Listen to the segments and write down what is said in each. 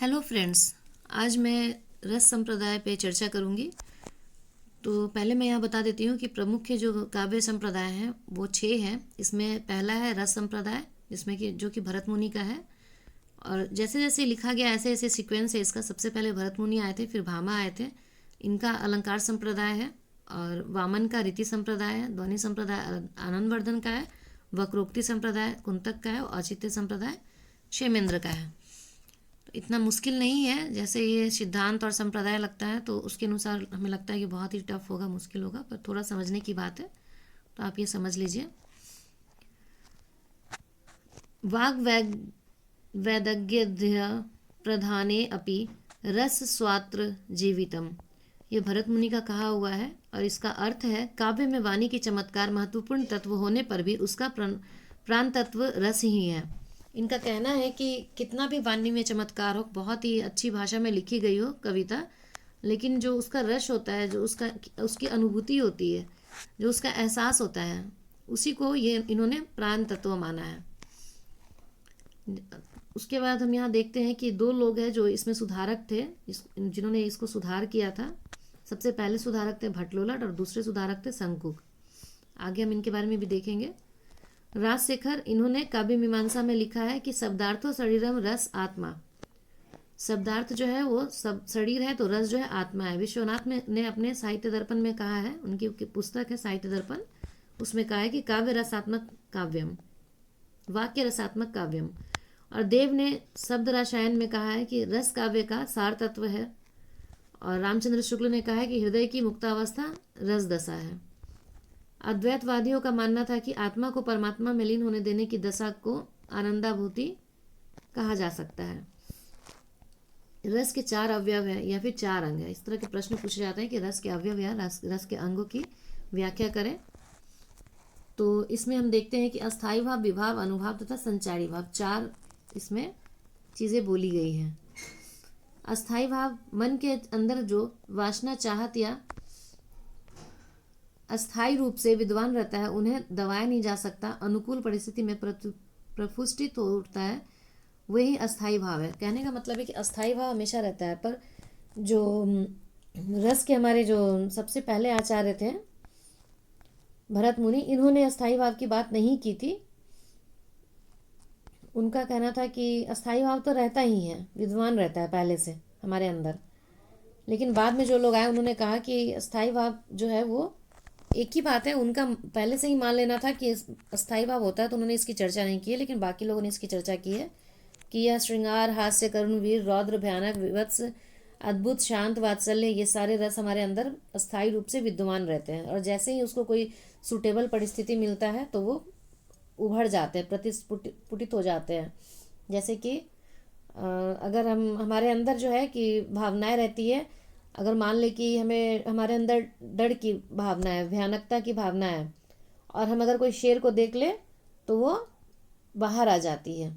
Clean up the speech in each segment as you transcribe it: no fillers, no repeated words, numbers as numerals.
Hello friends. आज मैं रस संप्रदाय पे चर्चा करूंगी। तो पहले मैं यहाँ बता देती हूँ कि प्रमुख जो काव्य संप्रदाय हैं वो 6 हैं। इसमें पहला है रस संप्रदाय, जिसमें कि जो कि भरत मुनि का है। और जैसे जैसे लिखा गया ऐसे ऐसे सीक्वेंस है इसका। सबसे पहले भरत मुनि आए थे, फिर भामा आए थे। इनका अलंकार संप्रदाय है। और वामन का रीति संप्रदाय है। ध्वनि संप्रदाय आनंदवर्धन का है। वक्रोक्ति संप्रदाय कुंतक का है। और औचित्य संप्रदाय क्षेमेंद्र का है। तो इतना मुश्किल नहीं है जैसे ये सिद्धांत और संप्रदाय लगता है, तो उसके अनुसार हमें लगता है कि बहुत ही टफ होगा, मुश्किल होगा, पर थोड़ा समझने की बात है। तो आप ये समझ लीजिए। वाग वैदग्ध्य प्रधाने अपि रस स्वात्र जीवितम। ये भरत मुनि का कहा हुआ है और इसका अर्थ है काव्य में वाणी की चमत्कार महत्वपूर्ण तत्व होने पर भी उसका प्राण तत्व रस ही है। इनका कहना है कि कितना भी वाणी में चमत्कार हो, बहुत ही अच्छी भाषा में लिखी गई हो कविता, लेकिन जो उसका रस होता है, जो उसकी अनुभूति होती है, जो उसका एहसास होता है, उसी को ये इन्होंने प्राण तत्व माना है। उसके बाद हम यहाँ देखते हैं कि 2 लोग हैं जो इसमें सुधारक थे, जिन्होंने इसको सुधार किया था। सबसे पहले सुधारक थे भट्टलोलट और दूसरे सुधारक थे शंकुक। आगे हम इनके बारे में भी देखेंगे। राजशेखर, इन्होंने काव्य मीमांसा में लिखा है कि शब्दार्थो शरीरम रस आत्मा। शब्दार्थ जो है वो सब शरीर है, तो रस जो है आत्मा है। विश्वनाथ ने अपने साहित्य दर्पण में कहा है, उनकी पुस्तक है साहित्य दर्पण, उसमें कहा है कि काव्य रसात्मक काव्यम, वाक्य रसात्मक काव्यम। और देव ने शब्द रसायन में कहा है कि रस काव्य का सार तत्व है। और रामचंद्र शुक्ल ने कहा है कि हृदय की मुक्तावस्था रस दशा है। अद्वैतवादियों का मानना था कि आत्मा को परमात्मा में लीन होने देने की दशा को आनंदाभूति कहा जा सकता है। रस के 4 अवयव है या फिर 4 अंग है। इस तरह के प्रश्न पूछे जाते हैं कि रस के अवयव या रस के अंगों की व्याख्या करें। तो इसमें हम देखते हैं कि अस्थायी भाव, विभाव, अनुभाव तथा संचारी भाव, 4 इसमें चीज़ें बोली गई हैं। अस्थायी भाव मन के अंदर जो वासना, चाहत या अस्थायी रूप से विद्वान रहता है, उन्हें दबाया नहीं जा सकता, अनुकूल परिस्थिति में प्रफुष्टित हो उठता है, वही अस्थायी भाव है। कहने का मतलब है कि अस्थायी भाव हमेशा रहता है, पर जो रस के हमारे जो सबसे पहले आचार्य थे भरत मुनि, इन्होंने अस्थायी भाव की बात नहीं की थी। उनका कहना था कि अस्थायी भाव तो रहता ही है, विद्वान रहता है पहले से हमारे अंदर। लेकिन बाद में जो लोग आए उन्होंने कहा कि अस्थायी भाव जो है वो एक ही बात है। उनका पहले से ही मान लेना था कि अस्थायी भाव होता है, तो उन्होंने इसकी चर्चा नहीं की है। लेकिन बाकी लोगों ने इसकी चर्चा की है कि यह श्रृंगार, हास्य, करुण, वीर, रौद्र, भयानक, विवत्स, अद्भुत, शांत, वात्सल्य, ये सारे रस हमारे अंदर अस्थायी रूप से विद्यमान रहते हैं। और जैसे ही उसको कोई सुटेबल परिस्थिति मिलता है तो वो उभर जाते हैं, प्रतिस्फुटित हो जाते हैं। जैसे कि अगर हमारे अंदर जो है कि भावनाएं रहती है, अगर मान ले कि हमें हमारे अंदर डर की भावना है, भयानकता की भावना है, और हम अगर कोई शेर को देख ले तो वो बाहर आ जाती है।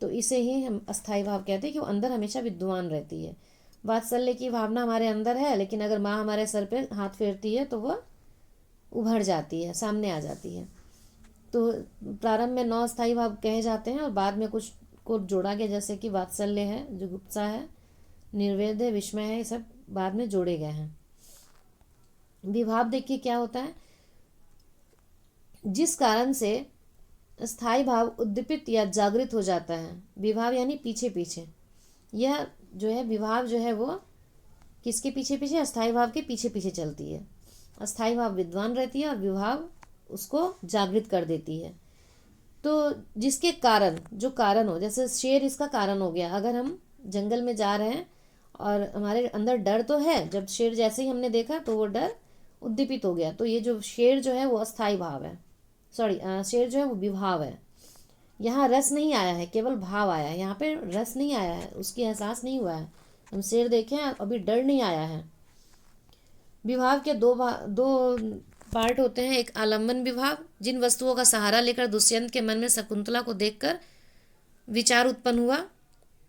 तो इसे ही हम अस्थायी भाव कहते हैं कि वो अंदर हमेशा विद्यमान रहती है। वात्सल्य की भावना हमारे अंदर है, लेकिन अगर माँ हमारे सर पे हाथ फेरती है तो वह उभर जाती है, सामने आ जाती है। तो प्रारंभ में 9 अस्थायी भाव कहे जाते हैं और बाद में कुछ को जोड़ा गया, जैसे कि वात्सल्य है, जुगुप्सा है, निर्वेद है, विस्मय है, ये सब बाद में जोड़े गए हैं। विभाव देखिए क्या होता है। जिस कारण से स्थायी भाव उद्दीपित या जागृत हो जाता है। विभाव यानी पीछे पीछे। यह जो है विभाव जो है वो किसके पीछे पीछे? अस्थायी भाव के पीछे पीछे चलती है। अस्थायी भाव विद्वान रहती है और विभाव उसको जागृत कर देती है। तो जिसके कारण, जो कारण हो, जैसे शेर इसका कारण हो गया। अगर हम जंगल में जा रहे हैं और हमारे अंदर डर तो है, जब शेर जैसे ही हमने देखा तो वो डर उद्दीपित हो गया, तो ये जो शेर जो है वो अस्थायी भाव है, सॉरी शेर जो है वो विभाव है। यहाँ रस नहीं आया है, केवल भाव आया है। यहाँ पे रस नहीं आया है, उसकी एहसास नहीं हुआ है। हम शेर देखें, अभी डर नहीं आया है। विभाव के दो पार्ट होते हैं। एक आलम्बन विभाव, जिन वस्तुओं का सहारा लेकर दुष्यंत के मन में शकुंतला को देखकर विचार उत्पन्न हुआ,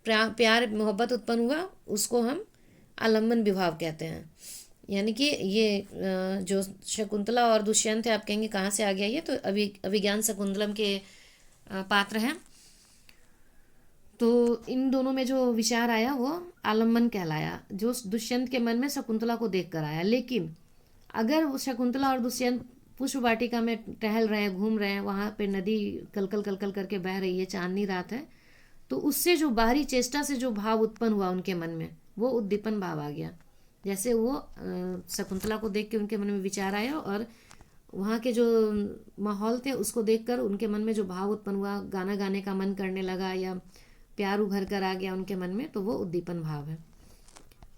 प्यार मोहब्बत उत्पन्न हुआ, उसको हम आलम्बन विभाव कहते हैं। यानी कि ये जो शकुंतला और दुष्यंत है, आप कहेंगे कहाँ से आ गया ये, तो अभिज्ञान शकुंतलम के पात्र हैं। तो इन दोनों में जो विचार आया वो आलम्बन कहलाया, जो दुष्यंत के मन में शकुंतला को देख कर आया। लेकिन अगर वो शकुंतला और दुष्यंत पुष्प वाटिका में टहल रहे हैं, घूम रहे हैं, वहाँ पे नदी कलकल कलकल करके बह रही है, चांदनी रात है, तो उससे जो बाहरी चेष्टा से जो भाव उत्पन्न हुआ उनके मन में, वो उद्दीपन भाव आ गया। जैसे वो शकुंतला को देख के उनके मन में विचार आया, और वहाँ के जो माहौल थे उसको देखकर उनके मन में जो भाव उत्पन्न हुआ, गाना गाने का मन करने लगा या प्यार उभर कर आ गया उनके मन में, तो वो उद्दीपन भाव है।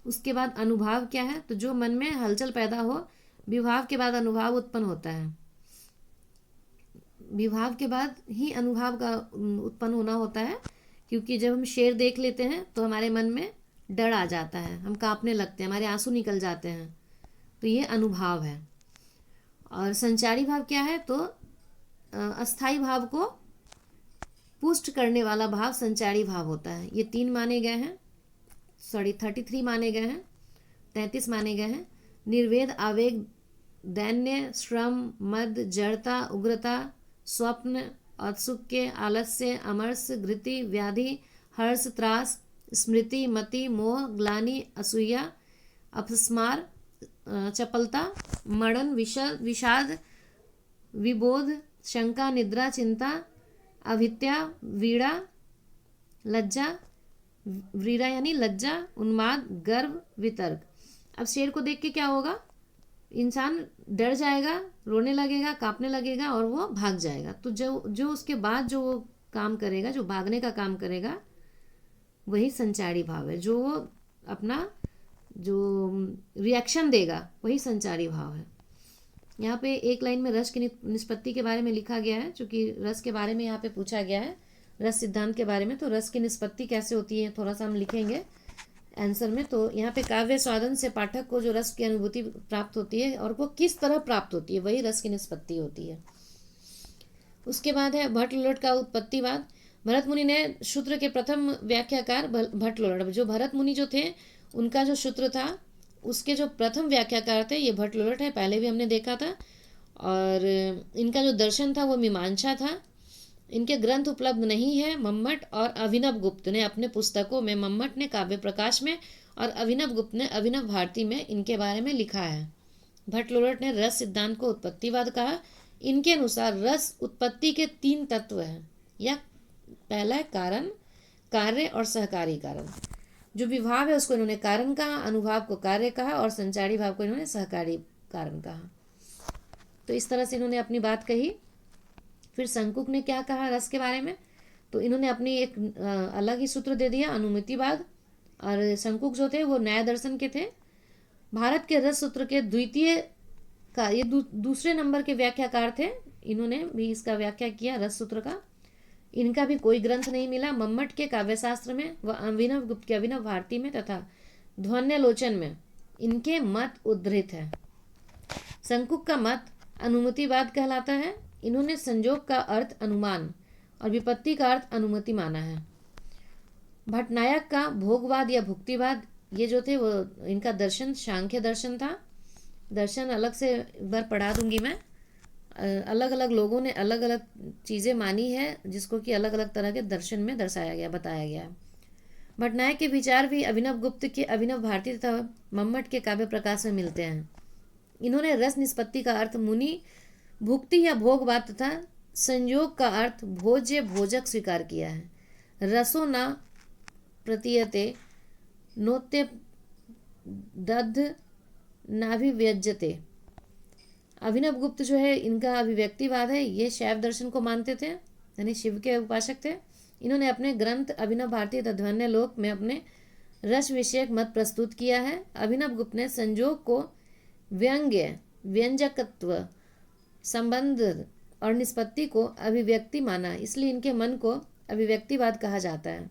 उसके बाद अनुभाव क्या है? तो जो मन में हलचल पैदा हो, विभाव के बाद अनुभाव उत्पन्न होता है। विभाव के बाद ही अनुभाव का उत्पन्न होना होता है, क्योंकि जब हम शेर देख लेते हैं तो हमारे मन में डर आ जाता है, हम कांपने लगते हैं, हमारे आंसू निकल जाते हैं, तो ये अनुभाव है। और संचारी भाव क्या है? तो अस्थाई भाव को पुष्ट करने वाला भाव संचारी भाव होता है। ये 3 माने गए हैं, 33 माने गए हैं, 33 माने गए हैं। निर्वेद, आवेग, दैन्य, श्रम, मद, जड़ता, उग्रता, स्वप्न, औत्सुक्य, आलस्य, अमरस, घृति, व्याधि, हर्ष, त्रास, स्मृति, मति, मोह, ग्लानि, असूया, अपस्मार, चपलता, मरण, विषाद, विबोध, शंका, निद्रा, चिंता, अभित्या, वीड़ा, लज्जा, व्रीड़ा यानी लज्जा, उन्माद, गर्व, वितर्क। अब शेर को देख के क्या होगा? इंसान डर जाएगा, रोने लगेगा, कांपने लगेगा और वो भाग जाएगा। तो जो उसके बाद जो वो काम करेगा, जो भागने का काम करेगा, वही संचारी भाव है। जो वो अपना जो रिएक्शन देगा वही संचारी भाव है। यहाँ पे एक लाइन में रस की निष्पत्ति के बारे में लिखा गया है, क्योंकि रस के बारे में यहाँ पे पूछा गया है, रस सिद्धांत के बारे में। तो रस की निष्पत्ति कैसे होती है थोड़ा सा हम लिखेंगे आंसर में। तो यहाँ पे काव्य स्वादन से पाठक को जो रस की अनुभूति प्राप्त होती है और वो किस तरह प्राप्त होती है, वही रस की निष्पत्ति होती है। उसके बाद है भट्टलोलट का उत्पत्तिवाद। भरत मुनि ने सूत्र के प्रथम व्याख्याकार भट्टलोलट, जो भरत मुनि जो थे उनका जो सूत्र था उसके जो प्रथम व्याख्याकार थे ये भट्टलोलट है, पहले भी हमने देखा था। और इनका जो दर्शन था वो मीमांसा था। इनके ग्रंथ उपलब्ध नहीं है। मम्मट और अभिनव गुप्त ने अपने पुस्तकों में, मम्मट ने काव्य प्रकाश में और अभिनव गुप्त ने अभिनव भारती में इनके बारे में लिखा है। भट्टलोलट ने रस सिद्धांत को उत्पत्तिवाद कहा। इनके अनुसार रस उत्पत्ति के 3 तत्व हैं, या पहला है कारण, कार्य और सहकारी कारण। जो विभाव है उसको इन्होंने कारण कहा, अनुभाव को कार्य कहा और संचारी भाव को इन्होंने सहकारी कारण कहा। तो इस तरह से इन्होंने अपनी बात कही। फिर शंकुक ने क्या कहा रस के बारे में? तो इन्होंने अपनी एक अलग ही सूत्र दे दिया, अनुमितिवाद। और शंकुक जो थे वो न्याय दर्शन के थे। भारत के रस सूत्र के द्वितीय का ये दूसरे नंबर के व्याख्याकार थे। इन्होंने भी इसका व्याख्या किया रस सूत्र का। इनका भी कोई ग्रंथ नहीं मिला। मम्मट के काव्यशास्त्र में व अभिनव गुप्त के अभिनव भारती में तथा ध्वन्यालोचन में इनके मत उद्धृत है। शंकुक का मत अनुमतिवाद कहलाता है। इन्होंने संजोग का अर्थ अनुमान और विपत्ति का अर्थ अनुमति माना है। भट्टनायक का भोगवाद या भुक्तिवाद, ये जो थे वो इनका दर्शन सांख्य दर्शन था। दर्शन अलग से एक बार पढ़ा दूंगी मैं। अलग अलग लोगों ने अलग अलग चीज़ें मानी है, जिसको कि अलग अलग तरह के दर्शन में दर्शाया गया, बताया गया। भट्टनायक के विचार भी अभिनव गुप्त के अभिनव भारती तथा मम्मट के काव्य प्रकाश में मिलते हैं। इन्होंने रस निष्पत्ति का अर्थ मुनि, भुक्ति या भोगवाद तथा संयोग का अर्थ भोज्य भोजक स्वीकार किया है। रसो न प्रतीयते नोत्य दध नाभिव्यज्यते। अभिनव गुप्त जो है इनका अभिव्यक्तिवाद है। ये शैव दर्शन को मानते थे, यानी शिव के उपासक थे। इन्होंने अपने ग्रंथ अभिनव भारती तथा ध्वन्यालोक में अपने रस विषयक मत प्रस्तुत किया है। अभिनव गुप्त ने संयोग को व्यंग्य, व्यंजकत्व, संबंध और निष्पत्ति को अभिव्यक्ति माना, इसलिए इनके मन को अभिव्यक्तिवाद कहा जाता है।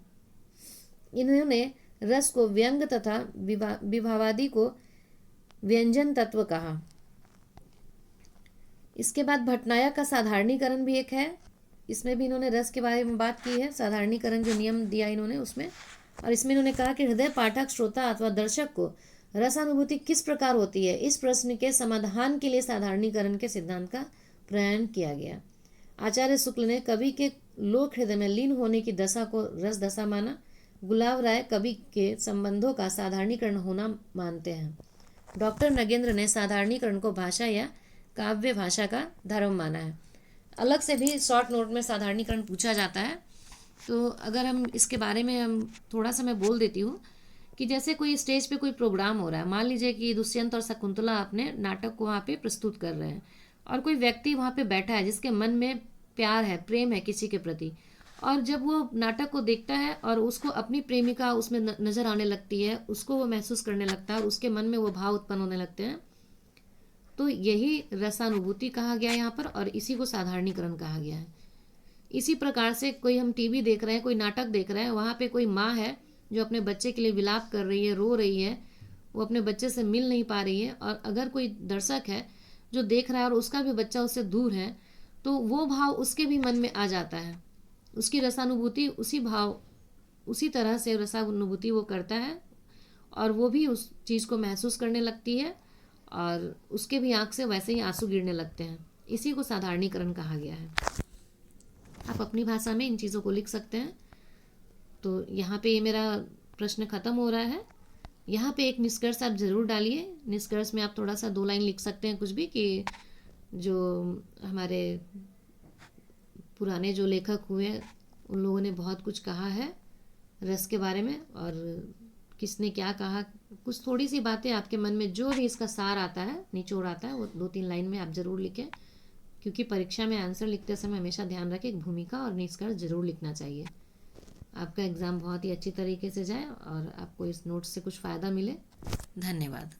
इन्होंने रस को व्यंग तथा विभावादि को व्यंजन तत्व कहा। इसके बाद भट्टनायक का साधारणीकरण भी एक है। इसमें भी इन्होंने रस के बारे में बात की है। साधारणीकरण जो नियम दिया इन्होंने उसमें, और इसमें इन्होंने कहा कि हृदय पाठक, श्रोता अथवा दर्शक को रसानुभूति किस प्रकार होती है, इस प्रश्न के समाधान के लिए साधारणीकरण के सिद्धांत का प्रयाण किया गया। आचार्य शुक्ल ने कवि के लोक हृदय में लीन होने की दशा को रस दशा माना। गुलाब राय कवि के संबंधों का साधारणीकरण होना मानते हैं। डॉक्टर नगेंद्र ने साधारणीकरण को भाषा या काव्य भाषा का धर्म माना है। अलग से भी शॉर्ट नोट में साधारणीकरण पूछा जाता है, तो अगर हम इसके बारे में हम थोड़ा सा मैं बोल देती हूँ कि जैसे कोई स्टेज पे कोई प्रोग्राम हो रहा है, मान लीजिए कि दुष्यंत और शकुंतला अपने नाटक को वहाँ पे प्रस्तुत कर रहे हैं, और कोई व्यक्ति वहाँ पे बैठा है जिसके मन में प्यार है, प्रेम है किसी के प्रति, और जब वो नाटक को देखता है और उसको अपनी प्रेमिका उसमें नजर आने लगती है, उसको वो महसूस करने लगता है और उसके मन में वो भाव उत्पन्न होने लगते हैं, तो यही रसानुभूति कहा गया है यहाँ पर, और इसी को साधारणीकरण कहा गया है। इसी प्रकार से कोई हम टीवी देख रहे हैं, कोई नाटक देख रहे हैं, वहाँ पे कोई माँ है जो अपने बच्चे के लिए विलाप कर रही है, रो रही है, वो अपने बच्चे से मिल नहीं पा रही है, और अगर कोई दर्शक है जो देख रहा है और उसका भी बच्चा उससे दूर है, तो वो भाव उसके भी मन में आ जाता है, उसकी रसानुभूति उसी तरह से रसानुभूति वो करता है, और वो भी उस चीज़ को महसूस करने लगती है, और उसके भी आँख से वैसे ही आंसू गिरने लगते हैं। इसी को साधारणीकरण कहा गया है। आप अपनी भाषा में इन चीज़ों को लिख सकते हैं। तो यहाँ पे ये मेरा प्रश्न खत्म हो रहा है। यहाँ पे एक निष्कर्ष आप ज़रूर डालिए। निष्कर्ष में आप थोड़ा सा 2 लाइन लिख सकते हैं कुछ भी, कि जो हमारे पुराने जो लेखक हुए उन लोगों ने बहुत कुछ कहा है रस के बारे में, और किसने क्या कहा, कुछ थोड़ी सी बातें आपके मन में जो भी इसका सार आता है, निचोड़ आता है, वो 2-3 लाइन में आप ज़रूर लिखें, क्योंकि परीक्षा में आंसर लिखते समय हमेशा ध्यान रखें एक भूमिका और निष्कर्ष जरूर लिखना चाहिए। आपका एग्ज़ाम बहुत ही अच्छी तरीके से जाए और आपको इस नोट से कुछ फ़ायदा मिले। धन्यवाद।